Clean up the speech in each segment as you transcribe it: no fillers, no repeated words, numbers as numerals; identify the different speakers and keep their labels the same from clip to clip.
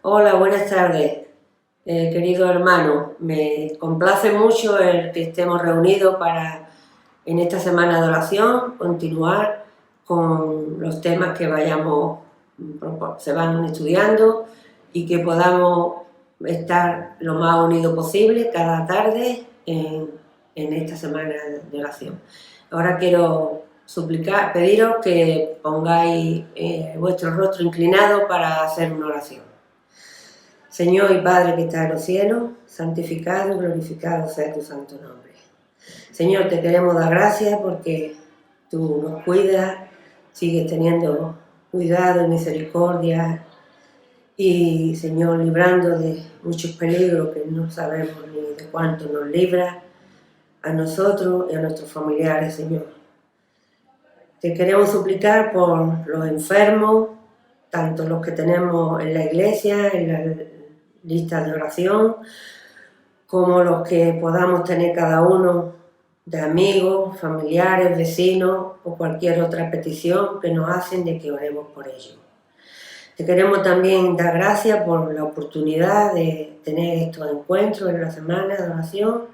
Speaker 1: Hola, buenas tardes, querido hermano. Me complace mucho el que estemos reunidos para, en esta semana de oración, continuar con los temas que se van estudiando y que podamos estar lo más unidos posible cada tarde en esta semana de oración. Ahora quiero pediros que pongáis vuestro rostro inclinado para hacer una oración. Señor y Padre que estás en los cielos, santificado y glorificado sea tu santo nombre. Señor, te queremos dar gracias porque tú nos cuidas, sigues teniendo cuidado y misericordia y, Señor, librando de muchos peligros que no sabemos ni de cuánto nos libra a nosotros y a nuestros familiares, Señor. Te queremos suplicar por los enfermos, tanto los que tenemos en la iglesia, en la lista de oración, como los que podamos tener cada uno de amigos, familiares, vecinos o cualquier otra petición que nos hacen de que oremos por ellos. Te queremos también dar gracias por la oportunidad de tener estos encuentros en la semana de oración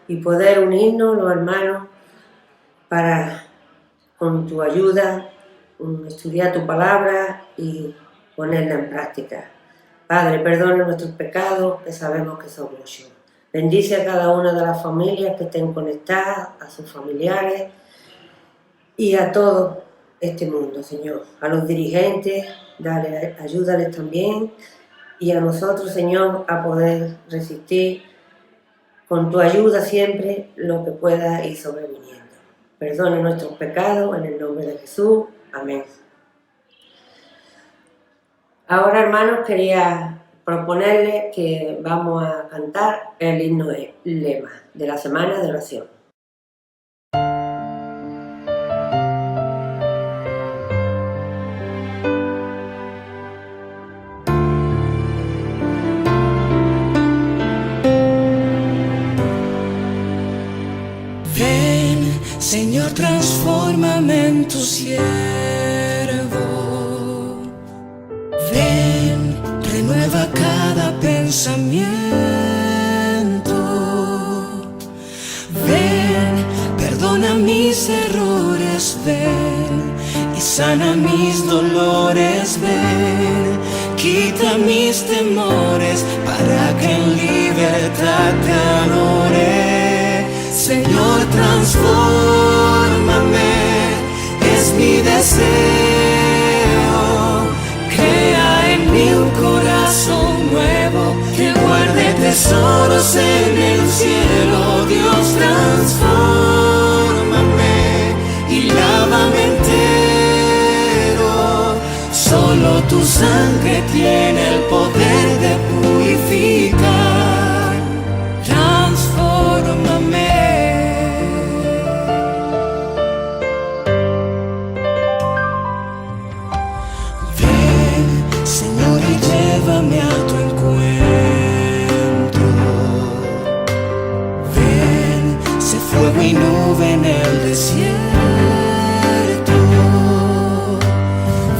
Speaker 1: y poder unirnos los hermanos para, con tu ayuda, estudiar tu palabra y ponerla en práctica. Padre, perdona nuestros pecados, que sabemos que son muchos. Bendice a cada una de las familias que estén conectadas, a sus familiares y a todo este mundo, Señor. A los dirigentes, ayúdales también, y a nosotros, Señor, a poder resistir con tu ayuda siempre lo que pueda ir sobreviniendo. Perdona nuestros pecados, en el nombre de Jesús. Amén. Ahora, hermanos, quería proponerles que vamos a cantar el himno lema de la semana de oración.
Speaker 2: Ven, Señor, transfórmame en tu siervo. Ven, renueva cada pensamiento. Ven, perdona mis errores. Ven y sana mis dolores. Ven, quita mis temores para que en libertad te adore. Señor, transfórmame, es mi deseo. Crea en mí un corazón nuevo que guarde tesoros en el cielo. Dios, transfórmame y lávame entero. Solo tu sangre tiene el poder de purificar. Transfórmame. Señor, y llévame a tu encuentro. Ven, sé fuego y nube en el desierto.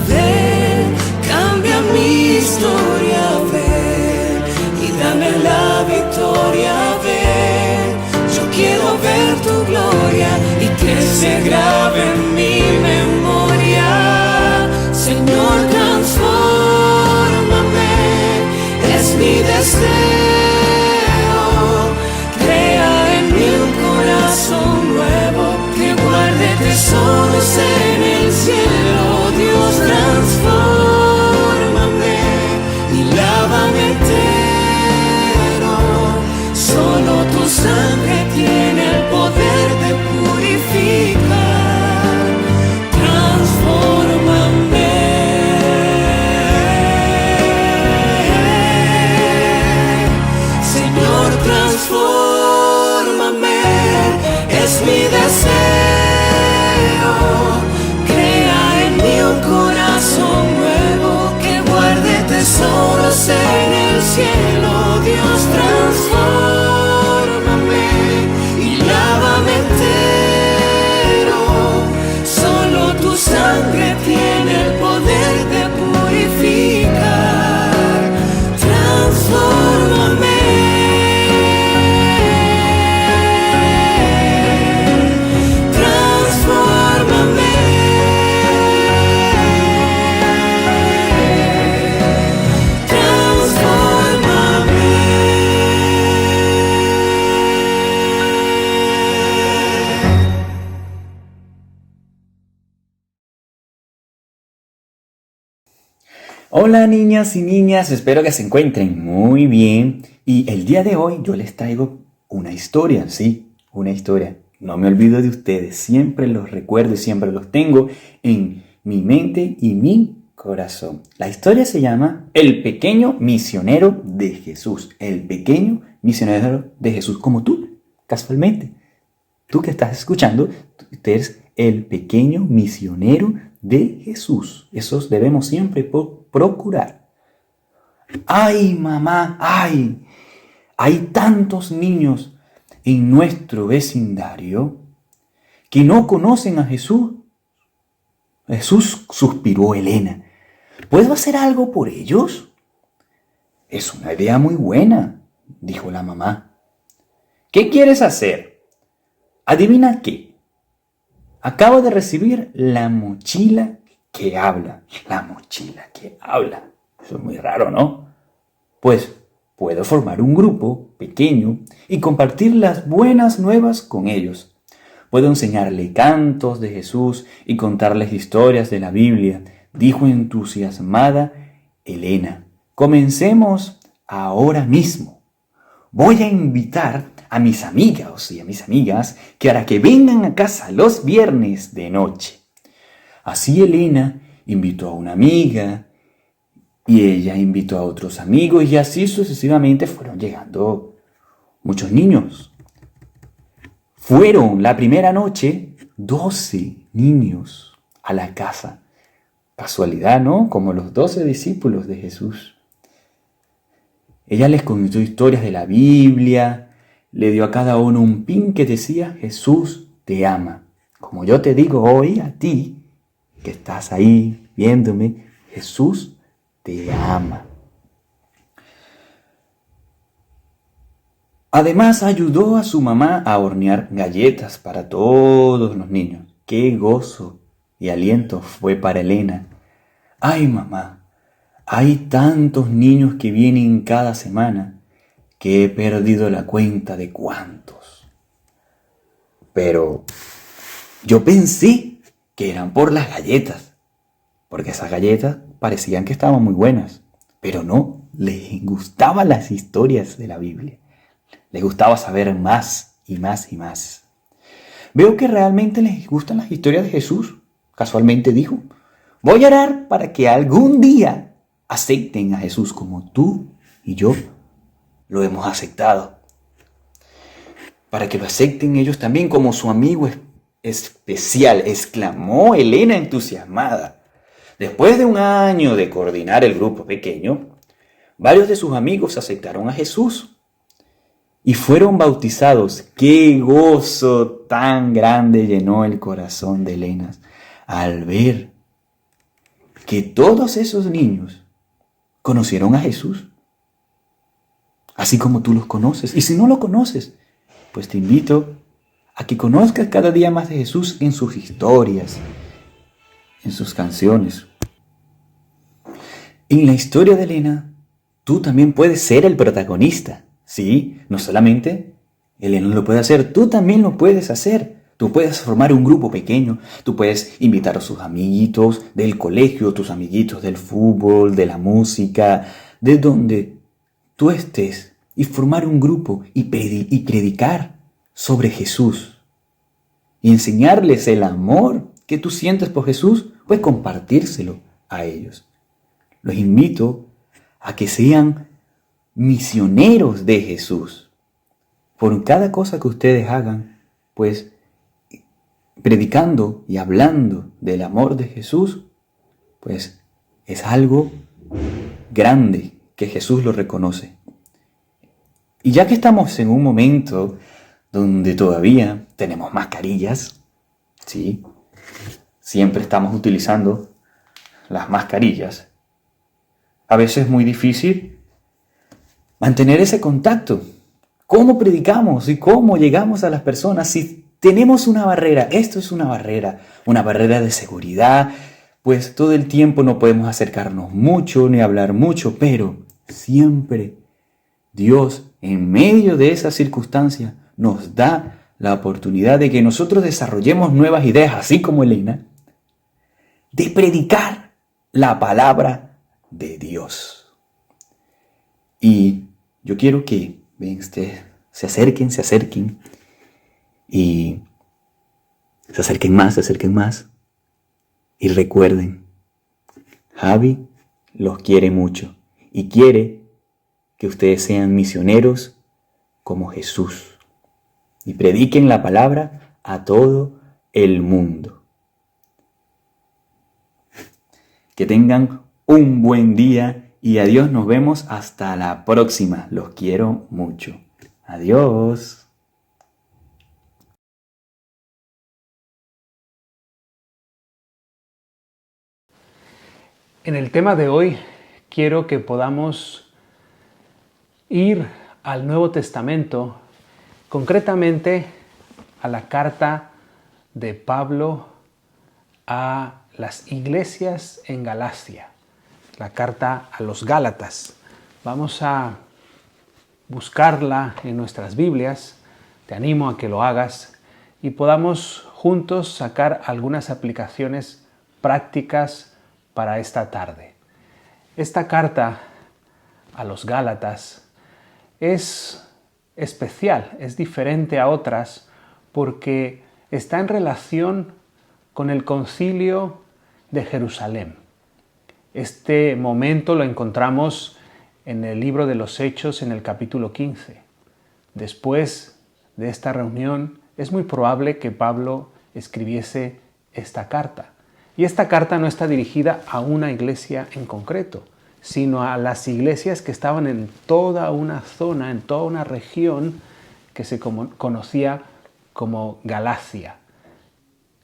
Speaker 2: Ven, cambia mi historia. Ven y dame la victoria. Ven, yo quiero ver tu gloria y que se grabe en mi memoria. Señor, transfórmame, es mi deseo. Crea en mí un corazón nuevo que guarde tesoros en el cielo. Dios, transfórmame y lávame entero. Solo tu sangre tiene el poder de purificar. Transfórmame. Transfórmame, es mi deseo. Crea en mí un corazón nuevo que guarde tesoros en el cielo. Dios, transfórmame y lávame entero. Solo tu sangre tiene el poder de purificar.
Speaker 3: Hola niñas y niñas, espero que se encuentren muy bien. Y el día de hoy yo les traigo una historia, sí, una historia. No me olvido de ustedes, siempre los recuerdo y siempre los tengo en mi mente y mi corazón. La historia se llama El pequeño misionero de Jesús. El pequeño misionero de Jesús, como tú, casualmente. Tú que estás escuchando, tú eres el pequeño misionero de Jesús. Eso debemos siempre procurar. ¡Ay, mamá! ¡Ay! Hay tantos niños en nuestro vecindario que no conocen a Jesús. Jesús, suspiró Elena. ¿Puedo hacer algo por ellos? Es una idea muy buena, dijo la mamá. ¿Qué quieres hacer? Adivina qué. Acabo de recibir la mochila que habla. La mochila que habla. Eso es muy raro, ¿no? Pues puedo formar un grupo pequeño y compartir las buenas nuevas con ellos. Puedo enseñarle cantos de Jesús y contarles historias de la Biblia, dijo entusiasmada Elena. Comencemos ahora mismo. Voy a invitar a mis amigos y a mis amigas para que vengan a casa los viernes de noche. Así Elena invitó a una amiga y ella invitó a otros amigos y así sucesivamente fueron llegando muchos niños. Fueron la primera noche 12 niños a la casa. Casualidad, ¿no? Como los 12 discípulos de Jesús. Ella les contó historias de la Biblia, le dio a cada uno un pin que decía Jesús te ama. Como yo te digo hoy a ti, que estás ahí viéndome, Jesús te ama. Además ayudó a su mamá a hornear galletas para todos los niños. ¡Qué gozo y aliento fue para Elena! ¡Ay, mamá! Hay tantos niños que vienen cada semana que he perdido la cuenta de cuántos. Pero yo pensé que eran por las galletas, porque esas galletas parecían que estaban muy buenas, pero no, les gustaban las historias de la Biblia. Les gustaba saber más y más y más. Veo que realmente les gustan las historias de Jesús. Casualmente dijo, voy a orar para que algún día acepten a Jesús como tú y yo lo hemos aceptado. Para que lo acepten ellos también como su amigo especial, exclamó Elena entusiasmada. Después de un año de coordinar el grupo pequeño, varios de sus amigos aceptaron a Jesús y fueron bautizados. ¡Qué gozo tan grande llenó el corazón de Elena al ver que todos esos niños conocieron a Jesús! Así como tú los conoces. Y si no lo conoces, pues te invito a que conozcas cada día más de Jesús en sus historias, en sus canciones. En la historia de Elena, tú también puedes ser el protagonista. Sí, no solamente Elena lo puede hacer, tú también lo puedes hacer. Tú puedes formar un grupo pequeño, tú puedes invitar a sus amiguitos del colegio, tus amiguitos del fútbol, de la música, de donde tú estés, y formar un grupo y predicar sobre Jesús. Y enseñarles el amor que tú sientes por Jesús, pues compartírselo a ellos. Los invito a que sean misioneros de Jesús. Por cada cosa que ustedes hagan, pues predicando y hablando del amor de Jesús, pues es algo grande que Jesús lo reconoce. Y ya que estamos en un momento donde todavía tenemos mascarillas, ¿sí? Siempre estamos utilizando las mascarillas. A veces es muy difícil mantener ese contacto. ¿Cómo predicamos y cómo llegamos a las personas si tenemos una barrera? Esto es una barrera de seguridad, pues todo el tiempo no podemos acercarnos mucho ni hablar mucho, pero siempre Dios, en medio de esa circunstancia, nos da la oportunidad de que nosotros desarrollemos nuevas ideas, así como Elena, de predicar la palabra de Dios. Y yo quiero que, ven, ustedes se acerquen y se acerquen más y recuerden, Javi los quiere mucho y quiere que ustedes sean misioneros como Jesús y prediquen la palabra a todo el mundo. Que tengan un buen día y adiós, nos vemos hasta la próxima. Los quiero mucho. Adiós.
Speaker 4: En el tema de hoy quiero que podamos ir al Nuevo Testamento, concretamente a la carta de Pablo a las iglesias en Galacia, la carta a los Gálatas. Vamos a buscarla en nuestras Biblias, te animo a que lo hagas y podamos juntos sacar algunas aplicaciones prácticas para esta tarde. Esta carta a los Gálatas es especial, es diferente a otras porque está en relación con el Concilio de Jerusalén. Este momento lo encontramos en el libro de los Hechos en el capítulo 15. Después de esta reunión es muy probable que Pablo escribiese esta carta. Y esta carta no está dirigida a una iglesia en concreto, sino a las iglesias que estaban en toda una zona, en toda una región que se conocía como Galacia,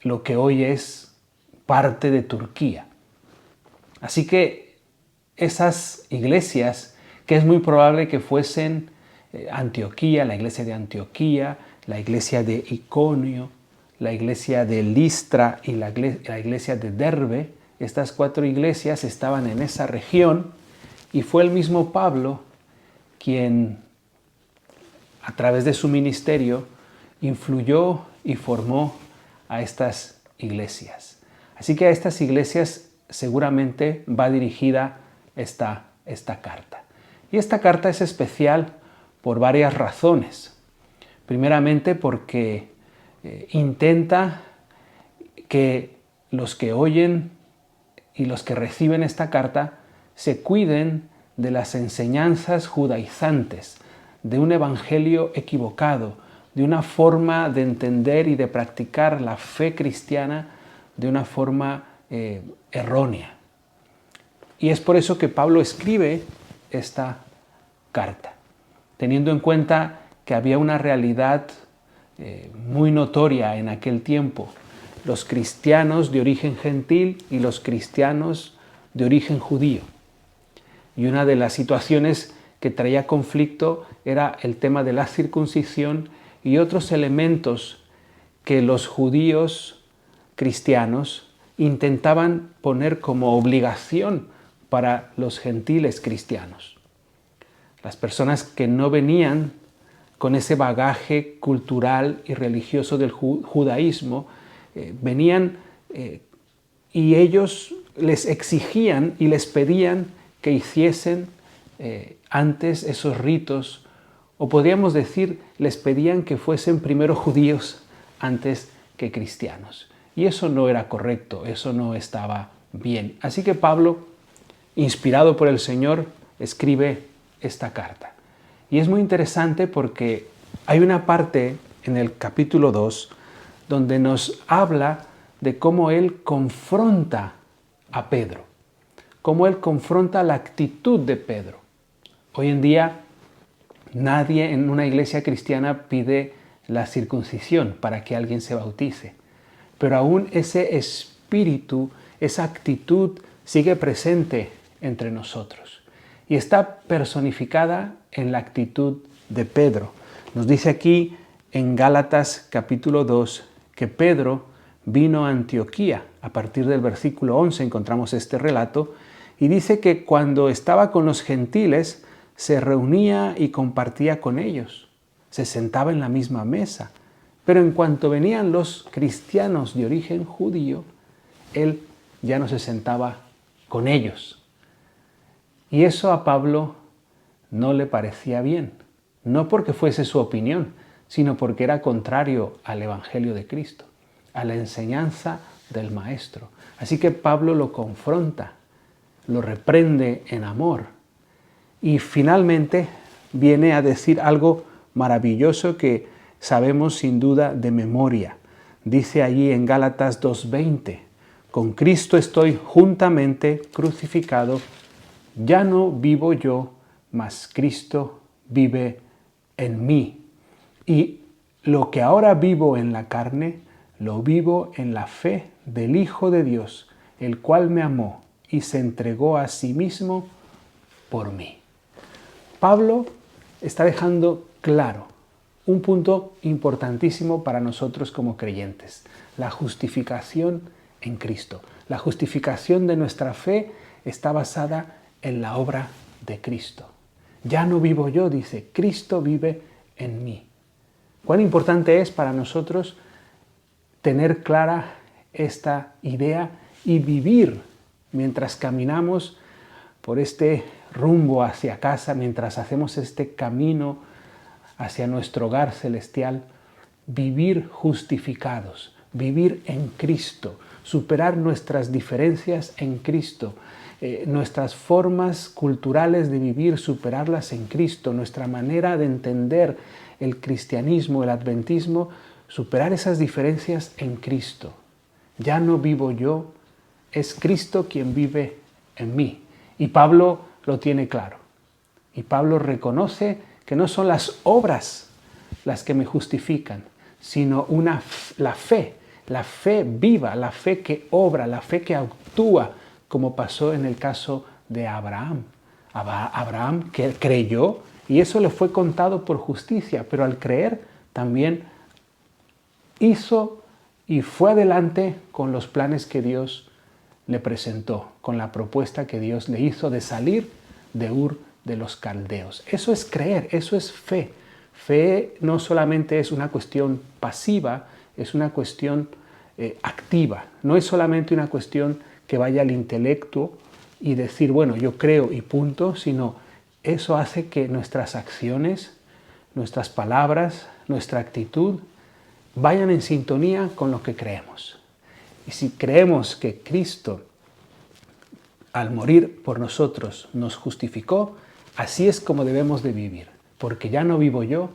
Speaker 4: lo que hoy es parte de Turquía. Así que esas iglesias, que es muy probable que fuesen Antioquía, la iglesia de Antioquía, la iglesia de Iconio, la iglesia de Listra y la iglesia de Derbe, estas 4 iglesias estaban en esa región y fue el mismo Pablo quien, a través de su ministerio, influyó y formó a estas iglesias. Así que a estas iglesias seguramente va dirigida esta carta. Y esta carta es especial por varias razones. Primeramente porque intenta que los que oyen y los que reciben esta carta se cuiden de las enseñanzas judaizantes, de un evangelio equivocado, de una forma de entender y de practicar la fe cristiana de una forma errónea. Y es por eso que Pablo escribe esta carta, teniendo en cuenta que había una realidad muy notoria en aquel tiempo: los cristianos de origen gentil y los cristianos de origen judío. Y una de las situaciones que traía conflicto era el tema de la circuncisión y otros elementos que los judíos cristianos intentaban poner como obligación para los gentiles cristianos. Las personas que no venían con ese bagaje cultural y religioso del judaísmo, venían y ellos les exigían y les pedían que hiciesen antes esos ritos, o podríamos decir, les pedían que fuesen primero judíos antes que cristianos. Y eso no era correcto, eso no estaba bien. Así que Pablo, inspirado por el Señor, escribe esta carta. Y es muy interesante porque hay una parte en el capítulo 2 donde nos habla de cómo él confronta a Pedro, cómo él confronta la actitud de Pedro. Hoy en día nadie en una iglesia cristiana pide la circuncisión para que alguien se bautice, pero aún ese espíritu, esa actitud sigue presente entre nosotros y está personificada en la actitud de Pedro. Nos dice aquí en Gálatas capítulo 2 que Pedro vino a Antioquía. A partir del versículo 11 encontramos este relato y dice que cuando estaba con los gentiles se reunía y compartía con ellos, se sentaba en la misma mesa, pero en cuanto venían los cristianos de origen judío, él ya no se sentaba con ellos. Y eso a Pablo no le parecía bien, no porque fuese su opinión, sino porque era contrario al Evangelio de Cristo, a la enseñanza del Maestro. Así que Pablo lo confronta, lo reprende en amor y finalmente viene a decir algo maravilloso que sabemos sin duda de memoria. Dice allí en Gálatas 2:20, con Cristo estoy juntamente crucificado, ya no vivo yo, mas Cristo vive en mí. Y lo que ahora vivo en la carne, lo vivo en la fe del Hijo de Dios, el cual me amó y se entregó a sí mismo por mí. Pablo está dejando claro un punto importantísimo para nosotros como creyentes, la justificación en Cristo. La justificación de nuestra fe está basada en la obra de Cristo. Ya no vivo yo, dice, Cristo vive en mí. Cuán importante es para nosotros tener clara esta idea y vivir mientras caminamos por este rumbo hacia casa, mientras hacemos este camino hacia nuestro hogar celestial, vivir justificados, vivir en Cristo, superar nuestras diferencias en Cristo, nuestras formas culturales de vivir, superarlas en Cristo, nuestra manera de entender el cristianismo, el adventismo, superar esas diferencias en Cristo. Ya no vivo yo, es Cristo quien vive en mí. Y Pablo lo tiene claro. Y Pablo reconoce que no son las obras las que me justifican, sino la fe viva, la fe que obra, la fe que actúa, como pasó en el caso de Abraham. Abraham que creyó y eso le fue contado por justicia, pero al creer también hizo y fue adelante con los planes que Dios le presentó, con la propuesta que Dios le hizo de salir de Ur de los Caldeos. Eso es creer, eso es fe. Fe no solamente es una cuestión pasiva, es una cuestión activa. No es solamente una cuestión que vaya al intelecto y decir, bueno, yo creo y punto, sino eso hace que nuestras acciones, nuestras palabras, nuestra actitud vayan en sintonía con lo que creemos. Y si creemos que Cristo, al morir por nosotros, nos justificó, así es como debemos de vivir. Porque ya no vivo yo,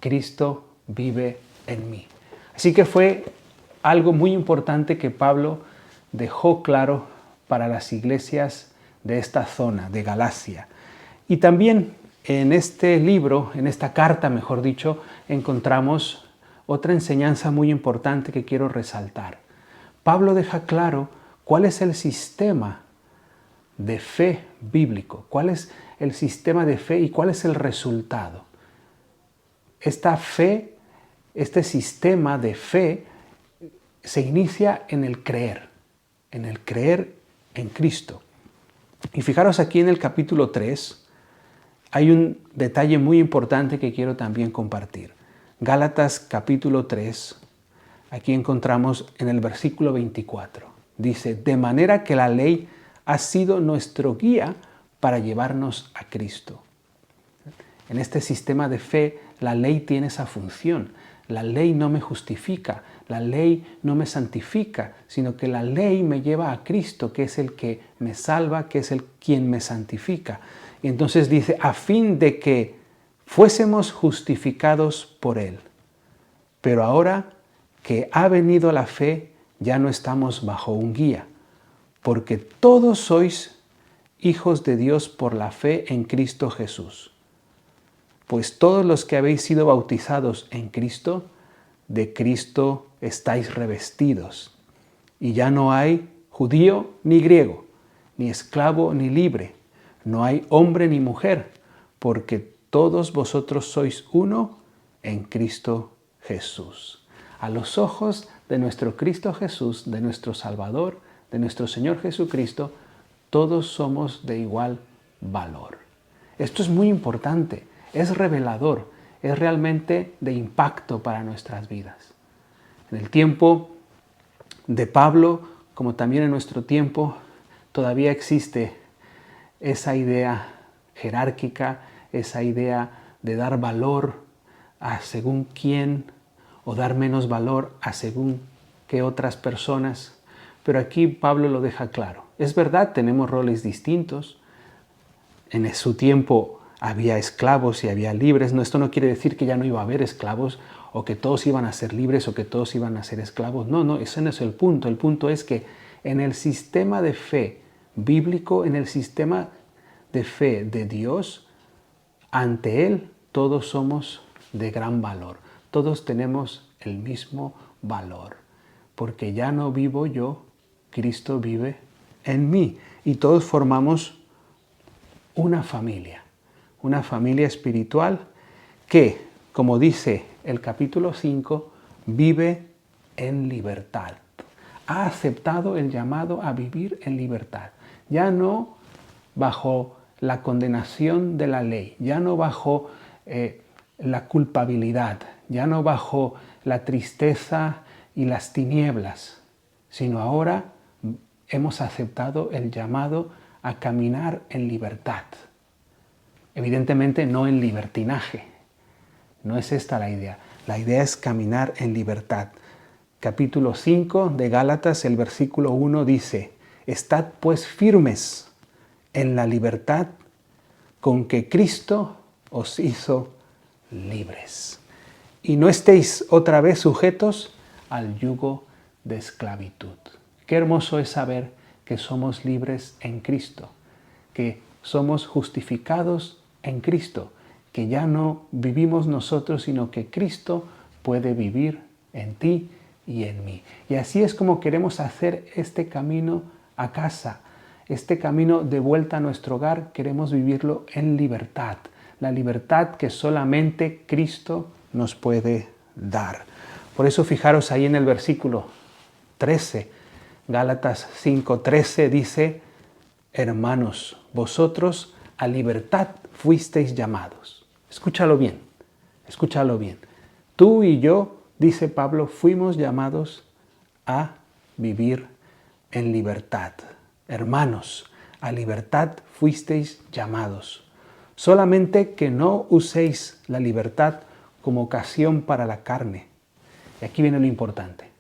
Speaker 4: Cristo vive en mí. Así que fue algo muy importante que Pablo dejó claro para las iglesias de esta zona, de Galacia. Y también en este libro, en esta carta, mejor dicho, encontramos otra enseñanza muy importante que quiero resaltar. Pablo deja claro cuál es el sistema de fe bíblico, cuál es el sistema de fe y cuál es el resultado. Esta fe, este sistema de fe se inicia en el creer en Cristo. Y fijaros aquí en el capítulo 3, hay un detalle muy importante que quiero también compartir. Gálatas capítulo 3, aquí encontramos en el versículo 24. Dice, de manera que la ley ha sido nuestro guía para llevarnos a Cristo. En este sistema de fe, la ley tiene esa función. La ley no me justifica, la ley no me santifica, sino que la ley me lleva a Cristo, que es el que me salva, que es el quien me santifica. Y entonces dice, a fin de que fuésemos justificados por Él. Pero ahora que ha venido la fe, ya no estamos bajo un guía, porque todos sois hijos de Dios por la fe en Cristo Jesús. Pues todos los que habéis sido bautizados en Cristo, de Cristo estáis revestidos. Y ya no hay judío ni griego, ni esclavo ni libre, no hay hombre ni mujer, porque todos vosotros sois uno en Cristo Jesús. A los ojos de nuestro Cristo Jesús, de nuestro Salvador, de nuestro Señor Jesucristo, todos somos de igual valor. Esto es muy importante, es revelador, es realmente de impacto para nuestras vidas. En el tiempo de Pablo, como también en nuestro tiempo, todavía existe esa idea jerárquica, esa idea de dar valor a según quién o dar menos valor a según qué otras personas. Pero aquí Pablo lo deja claro. Es verdad, tenemos roles distintos. En su tiempo había esclavos y había libres. No, esto no quiere decir que ya no iba a haber esclavos o que todos iban a ser libres o que todos iban a ser esclavos. No, ese no es el punto. El punto es que en el sistema de fe bíblico, en el sistema de fe de Dios, ante Él todos somos de gran valor. Todos tenemos el mismo valor. Porque ya no vivo yo, Cristo vive en mí. Y todos formamos una familia espiritual que, como dice el capítulo 5, vive en libertad. Ha aceptado el llamado a vivir en libertad. Ya no bajo la condenación de la ley, ya no bajo la culpabilidad, ya no bajo la tristeza y las tinieblas, sino ahora hemos aceptado el llamado a caminar en libertad. Evidentemente no en libertinaje, no es esta la idea. La idea es caminar en libertad. Capítulo 5 de Gálatas, el versículo 1 dice: «Estad pues firmes en la libertad con que Cristo os hizo libres. Y no estéis otra vez sujetos al yugo de esclavitud». Qué hermoso es saber que somos libres en Cristo, que somos justificados en Cristo, que ya no vivimos nosotros, sino que Cristo puede vivir en ti y en mí. Y así es como queremos hacer este camino a casa, este camino de vuelta a nuestro hogar. Queremos vivirlo en libertad, la libertad que solamente Cristo nos puede dar. Por eso fijaros ahí en el versículo 13, Gálatas 5:13 dice: «Hermanos, vosotros a libertad fuisteis llamados». Escúchalo bien, escúchalo bien. Tú y yo, dice Pablo, fuimos llamados a vivir en libertad. Hermanos, a libertad fuisteis llamados. Solamente que no uséis la libertad como ocasión para la carne. Y aquí viene lo importante.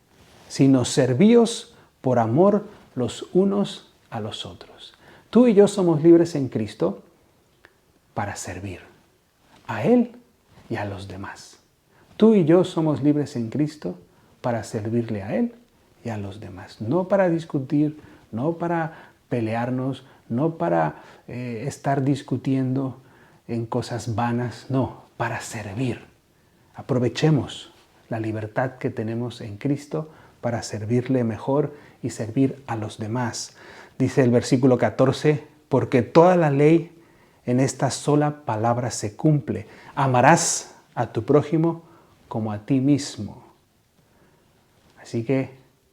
Speaker 4: Sino servíos por amor los unos a los otros. Tú y yo somos libres en Cristo para servir a Él y a los demás. Tú y yo somos libres en Cristo para servirle a Él y a los demás. No para discutir, no para pelearnos, no para estar discutiendo en cosas vanas, no, para servir. Aprovechemos la libertad que tenemos en Cristo para servirle mejor y servir a los demás. Dice el versículo 14, porque toda la ley en esta sola palabra se cumple: amarás a tu prójimo como a ti mismo. Así que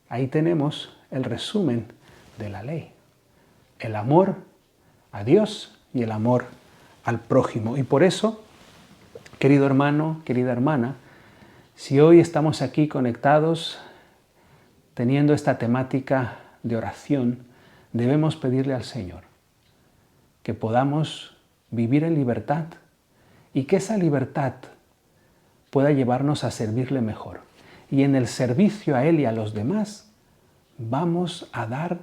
Speaker 4: ahí tenemos el resumen de la ley: el amor a Dios y el amor al prójimo. Y por eso, querido hermano, querida hermana, si hoy estamos aquí conectados teniendo esta temática de oración, debemos pedirle al Señor que podamos vivir en libertad y que esa libertad pueda llevarnos a servirle mejor. Y en el servicio a Él y a los demás vamos a dar,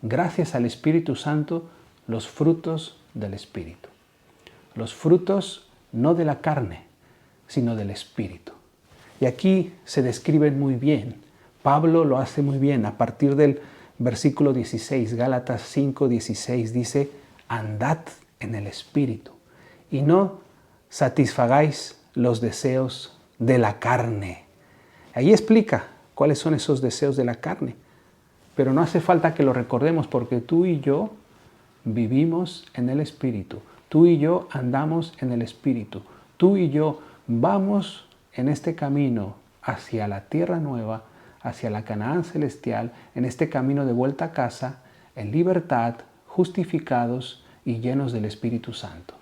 Speaker 4: gracias al Espíritu Santo, los frutos del Espíritu. Los frutos no de la carne, sino del Espíritu. Y aquí se describen muy bien. Pablo lo hace muy bien. A partir del versículo 16, Gálatas 5:16 dice: andad en el Espíritu y no satisfagáis los deseos de la carne. Ahí explica cuáles son esos deseos de la carne. Pero no hace falta que lo recordemos, porque tú y yo vivimos en el Espíritu. Tú y yo andamos en el Espíritu. Tú y yo vamos en este camino hacia la tierra nueva, hacia la Canaán celestial, en este camino de vuelta a casa, en libertad, justificados y llenos del Espíritu Santo.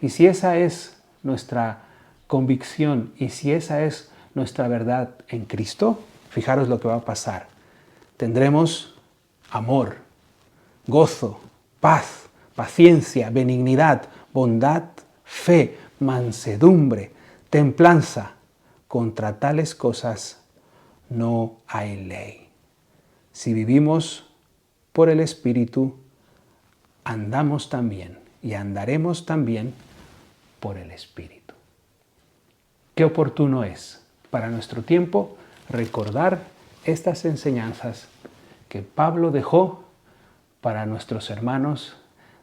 Speaker 4: Y si esa es nuestra convicción y si esa es nuestra verdad en Cristo, fijaros lo que va a pasar. Tendremos amor, gozo, paz, paciencia, benignidad, bondad, fe, mansedumbre, templanza. Contra tales cosas no hay ley. Si vivimos por el Espíritu, andamos también y andaremos también por el Espíritu. Qué oportuno es para nuestro tiempo recordar estas enseñanzas que Pablo dejó para nuestros hermanos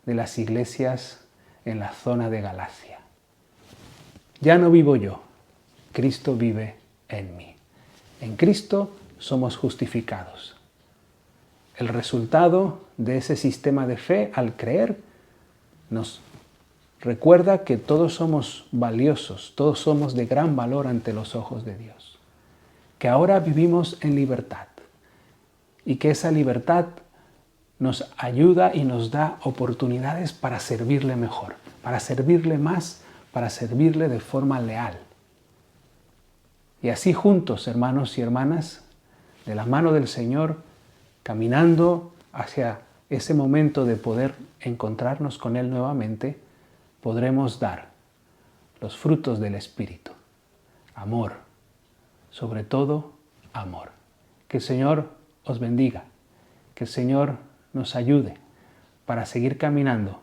Speaker 4: de las iglesias en la zona de Galacia. Ya no vivo yo, Cristo vive en mí. En Cristo somos justificados. El resultado de ese sistema de fe al creer nos recuerda que todos somos valiosos, todos somos de gran valor ante los ojos de Dios. Que ahora vivimos en libertad y que esa libertad nos ayuda y nos da oportunidades para servirle mejor, para servirle más, para servirle de forma leal. Y así juntos, hermanos y hermanas, de la mano del Señor, caminando hacia ese momento de poder encontrarnos con Él nuevamente, podremos dar los frutos del Espíritu. Amor, sobre todo amor. Que el Señor os bendiga, que el Señor nos ayude para seguir caminando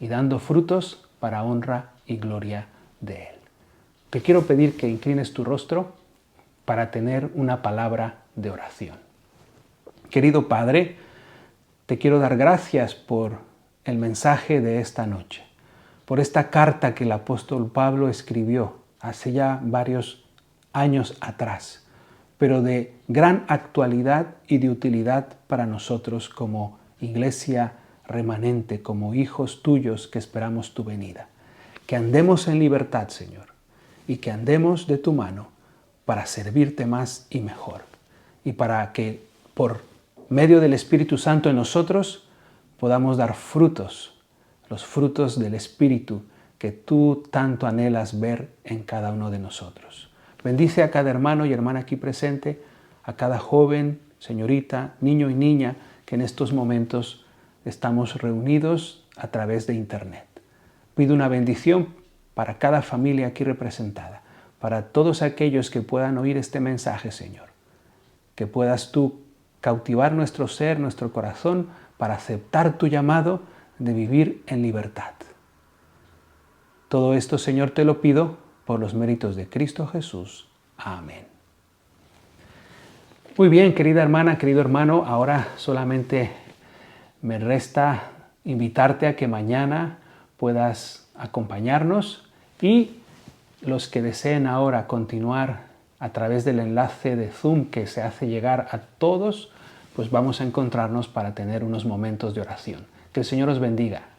Speaker 4: y dando frutos para honra y gloria de Él. Te quiero pedir que inclines tu rostro para tener una palabra de oración. Querido Padre, te quiero dar gracias por el mensaje de esta noche, por esta carta que el apóstol Pablo escribió hace ya varios años atrás, pero de gran actualidad y de utilidad para nosotros como iglesia remanente, como hijos tuyos que esperamos tu venida. Que andemos en libertad, Señor, y que andemos de tu mano para servirte más y mejor, y para que por medio del Espíritu Santo en nosotros podamos dar frutos, los frutos del Espíritu que tú tanto anhelas ver en cada uno de nosotros. Bendice a cada hermano y hermana aquí presente, a cada joven, señorita, niño y niña que en estos momentos estamos reunidos a través de Internet. Pido una bendición para cada familia aquí representada, para todos aquellos que puedan oír este mensaje, Señor. Que puedas tú cautivar nuestro ser, nuestro corazón, para aceptar tu llamado de vivir en libertad. Todo esto, Señor, te lo pido por los méritos de Cristo Jesús. Amén. Muy bien, querida hermana, querido hermano, ahora solamente me resta invitarte a que mañana puedas acompañarnos y los que deseen ahora continuar a través del enlace de Zoom que se hace llegar a todos, pues vamos a encontrarnos para tener unos momentos de oración. Que el Señor os bendiga.